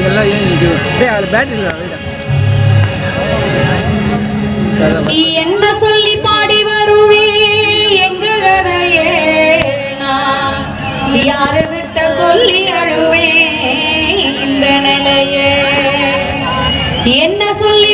எல்லாம் ஏன் நிற்குது பேட்டரி நீ என்ன சொல்லி பாடி வருவே எங்க கதையே நான் யாருகிட்ட சொல்லி அழுவே இந்த நிலையே என்ன சொல்லி